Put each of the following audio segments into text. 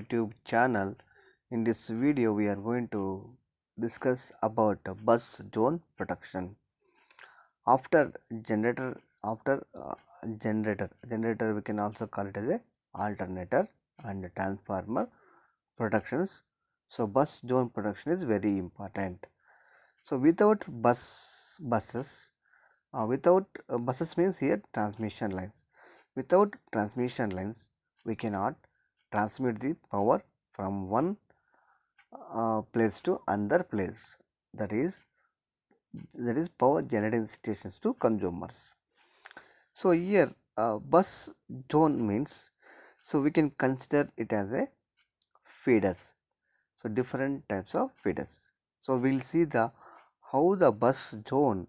YouTube channel. In this video we are going to discuss about bus zone protection. After generator generator we can also call it as a alternator and transformer protections. So bus zone protection is very important. So without buses means here transmission lines. Without transmission lines, we cannot transmit the power from one place to another place. That is power generating stations to consumers. So here bus zone means, so we can consider it as a feeders. So different types of feeders. So we'll see the how the bus zone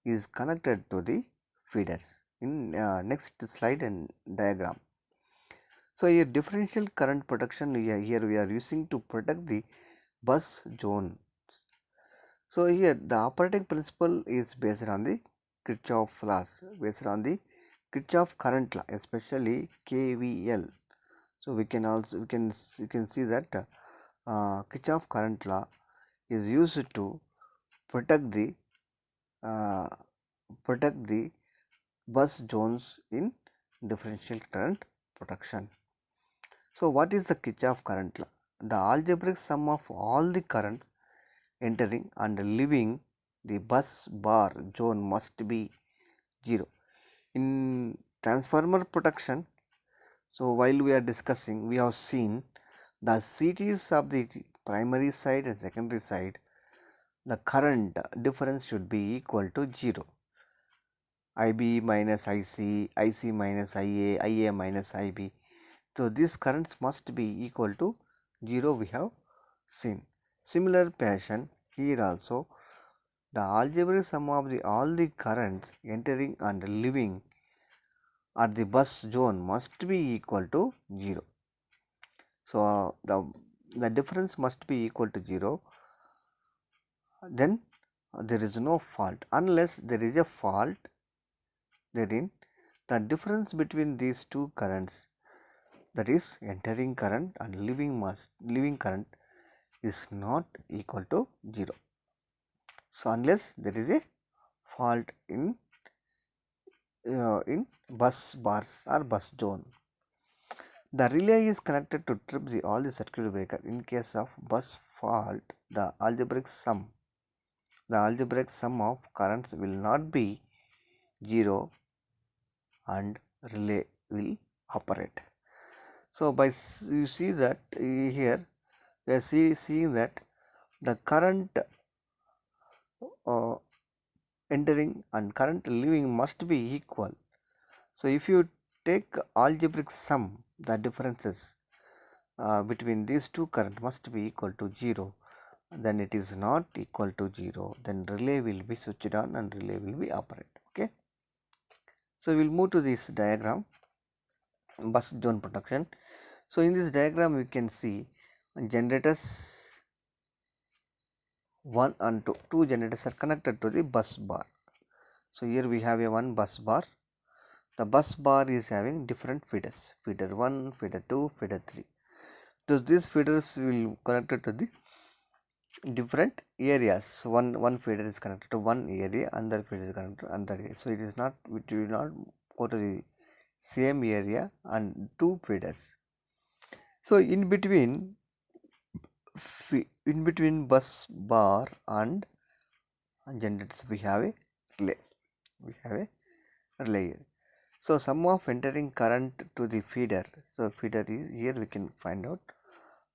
is connected to the feeders in next slide and diagram. So here differential current protection here we are using to protect the bus zone. So here the operating principle is based on the Kirchhoff laws, based on the Kirchhoff current law, especially KVL. So we can also you can see that Kirchhoff current law is used to protect the uh, bus zones in differential current protection. So what is the Kirchhoff current law? The algebraic sum of all the currents entering and leaving the bus bar zone must be 0. In transformer protection, so while we are discussing, we have seen the CTs of the primary side and secondary side, the current difference should be equal to 0. IB minus IC, IC minus IA, IA minus IB. So these currents must be equal to 0 we have seen. Similar fashion here also the algebraic sum of all the currents entering and leaving at the bus zone must be equal to 0. So the difference must be equal to 0, then there is no fault. Unless there is a fault, therein the difference between these two currents, that is entering current and leaving current, is not equal to 0. So unless there is a fault in bus bars or bus zone, the relay is connected to trip all the circuit breaker. In case of bus fault, the algebraic sum of currents will not be 0 and relay will operate. So by you see that here we are seeing that the current entering and current leaving must be equal. So if you take algebraic sum, the differences between these two current must be equal to 0. Then it is not equal to 0, then relay will be switched on and relay will be operate. Okay. So we will move to this diagram, bus zone protection. So in this diagram we can see generators 1 and 2, two generators are connected to the bus bar. So here we have a one bus bar. The bus bar is having different feeders, feeder 1, feeder 2, feeder 3. So these feeders will connected to the different areas. One feeder is connected to one area, another feeder is connected to another area. So it is not, it will not go to the same area and two feeders. So in between bus bar and generators we have a relay. We have a relay here. So sum of entering current to the feeder. So feeder is here we can find out,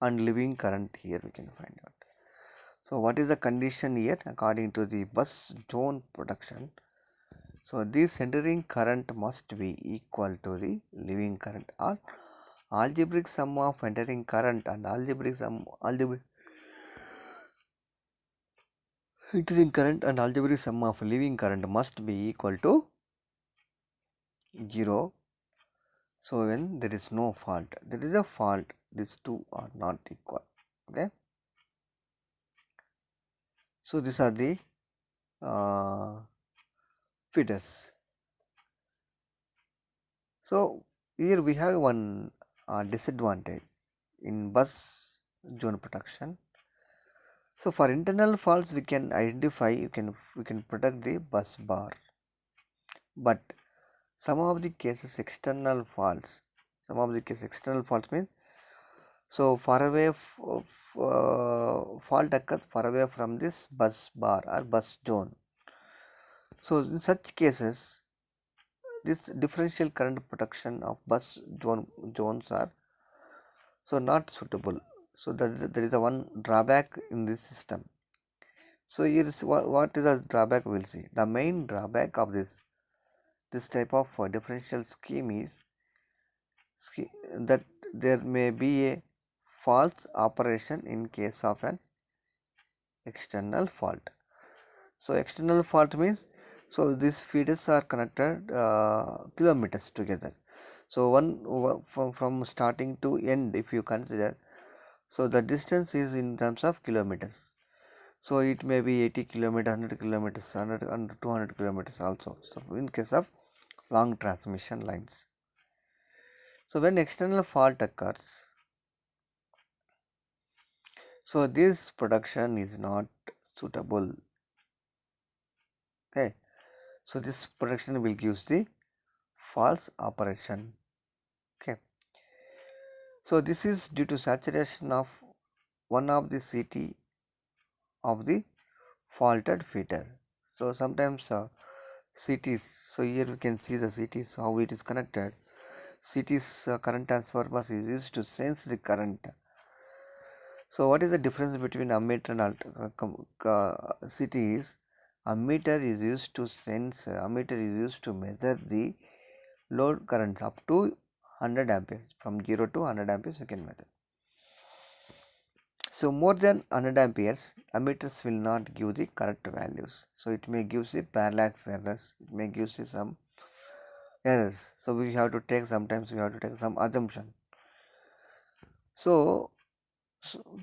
and leaving current here we can find out. So what is the condition here according to the bus zone protection? So this entering current must be equal to the leaving current, or algebraic sum of entering current and algebraic entering current and algebraic sum of leaving current must be equal to 0. So when there is no fault, there is a fault, these two are not equal. Okay. So these are the feeders. So here we have one disadvantage. in bus zone protection. So for internal faults, we can identify, we can protect the bus bar, but some of the cases external faults. Some of the cases external faults means so far away fault occurs far away from this bus bar or bus zone. So in such cases, this differential current protection of bus zones are so not suitable. So there is a one drawback in this system. So here is what is the drawback we will see. The main drawback of this type of differential scheme is that there may be a false operation in case of an external fault. So external fault means so these feeders are connected kilometers together. So from starting to end, if you consider, so the distance is in terms of kilometers. So it may be 80 kilometers, 100 kilometers, 200 kilometers also. So in case of long transmission lines. So when external fault occurs, so this production is not suitable. Okay. So this production will give the false operation. Okay. So this is due to saturation of one of the CT of the faulted feeder. So sometimes CTs, so here we can see the CTs how it is connected. CT's current transformers is used to sense the current. So what is the difference between ammeter and CTs? Ammeter is used to sense, ammeter is used to measure the load currents up to 100 amperes. From 0 to 100 amperes you can measure. So more than 100 amperes, ammeters will not give the correct values. So it may give the parallax errors, it may give some errors. So we have to take, sometimes we have to take some assumption. So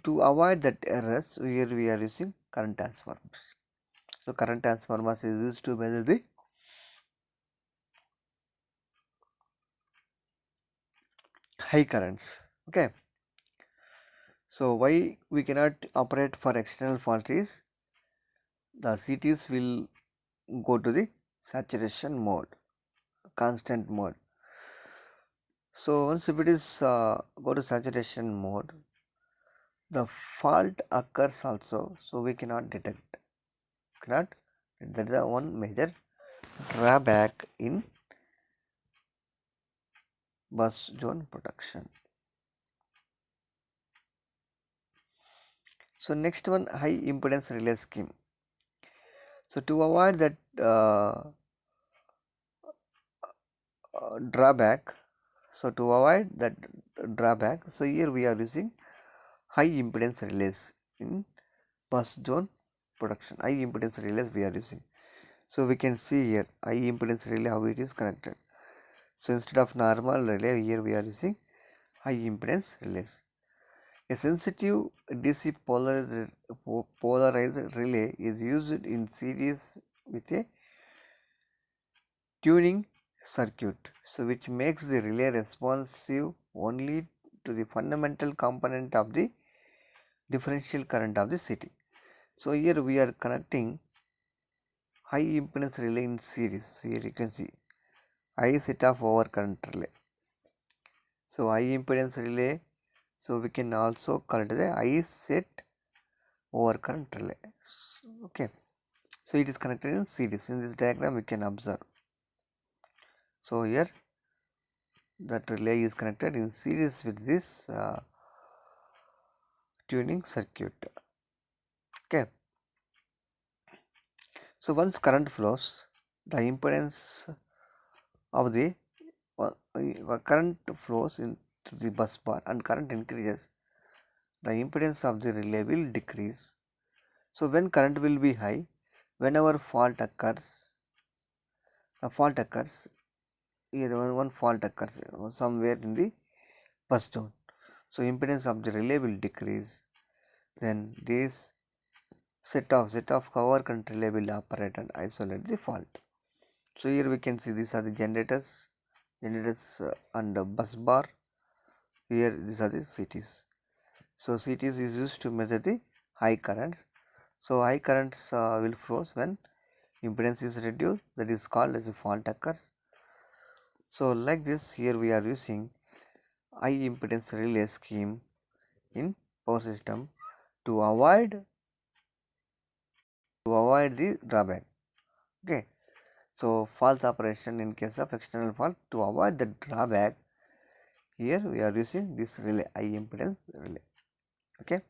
to avoid that errors, here we are using current transformers. So current transformers is used to measure the high currents. Okay. So why we cannot operate for external fault is the CTs will go to the saturation mode, constant mode. So once if it is go to saturation mode, the fault occurs also. So we cannot detect. That is the one major drawback in bus zone protection. So next one, high impedance relay scheme. So to avoid that drawback, so to avoid that drawback, so here we are using high impedance relays in bus zone protection. High impedance relays we are using. So we can see here high impedance relay how it is connected. So instead of normal relay, here we are using high impedance relays. A sensitive DC polarized relay is used in series with a tuning circuit, so which makes the relay responsive only to the fundamental component of the differential current of the CT. So here we are connecting high impedance relay in series. So here you can see I set of overcurrent relay. So high impedance relay, so we can also call it the I set overcurrent relay. Okay. So it is connected in series. In this diagram we can observe. So here that relay is connected in series with this tuning circuit. Okay. So once current flows, the impedance of the current flows into the bus bar and current increases, the impedance of the relay will decrease. So when current will be high, whenever fault occurs, here one fault occurs somewhere in the bus zone. So impedance of the relay will decrease. Then this set of cover current relay will operate and isolate the fault. So here we can see these are the generators and bus bar. Here these are the CTs. So CTs is used to measure the high currents. So high currents will flows when impedance is reduced, that is called as a fault occurs. So like this, here we are using high impedance relay scheme in power system to avoid the drawback. Okay, so false operation in case of external fault, to avoid the drawback, here we are using this relay, high impedance relay. Okay,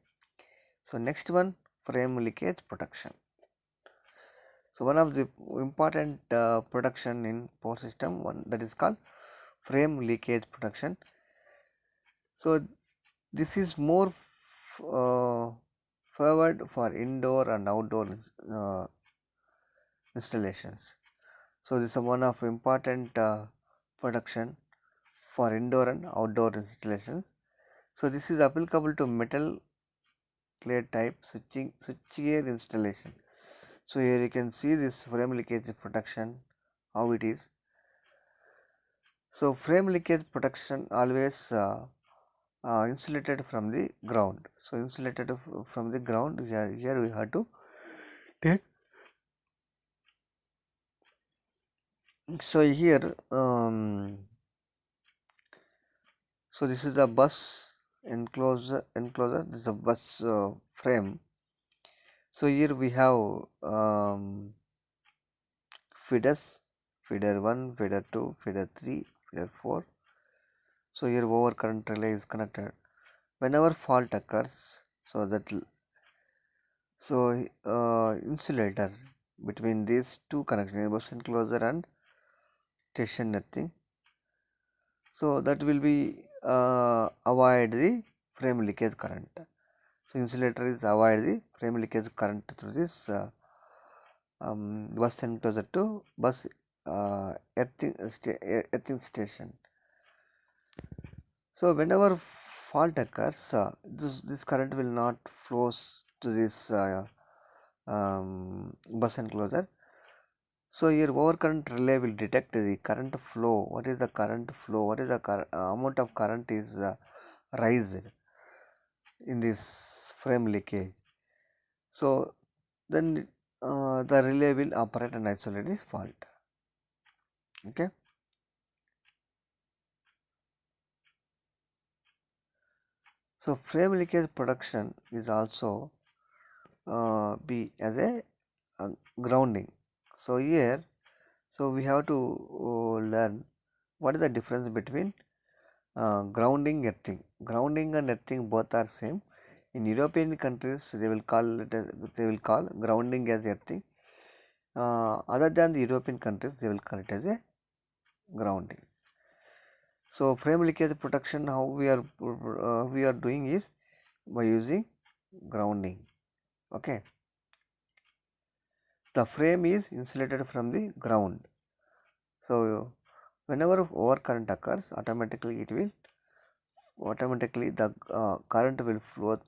so next one, frame leakage protection. So one of the important protection in power system, one that is called frame leakage protection. So this is more favored for indoor and outdoor uh, installations. So this is one of important protection for indoor and outdoor installations. So this is applicable to metal clad type switchgear installation. So here you can see this frame leakage protection, how it is. So frame leakage protection always insulated from the ground. So insulated from the ground, here we have to take. So here so this is a bus enclosure, this is a bus frame. So here we have feeders, feeder 1, feeder 2, feeder 3, feeder 4. So here overcurrent relay is connected. Whenever fault occurs, so that insulator between these two connections, bus enclosure and station earthing, so that will be avoid the frame leakage current. So insulator is avoid the frame leakage current through this bus enclosure to bus earthing station. So whenever fault occurs, this current will not flows to this bus enclosure. So here overcurrent relay will detect the current flow. What is the current flow? What is the amount of current is raised in this frame leakage? So then the relay will operate and isolate this fault. Okay. So frame leakage protection is also be as a grounding. So here, so we have to learn what is the difference between grounding, earthing. Grounding and earthing both are same. In European countries, they will call it as, they will call grounding as earthing. Other than the European countries, they will call it as a grounding. So frame leakage protection, how we are doing is by using grounding. Okay, the frame is insulated from the ground. So whenever overcurrent occurs, automatically the current will flow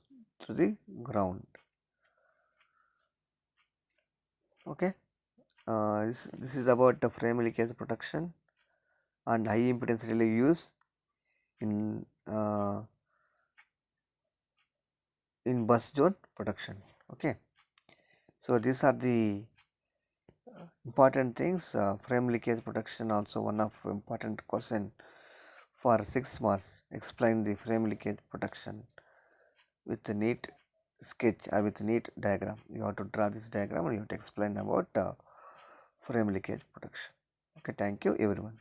through the ground. Okay, this is about the frame leakage protection and high impedance relay use in bus zone protection. Okay, so these are the important things. Frame leakage protection also one of important question for 6 marks. Explain the frame leakage protection with a neat sketch or with a neat diagram. You have to draw this diagram and you have to explain about frame leakage protection. Okay, thank you everyone.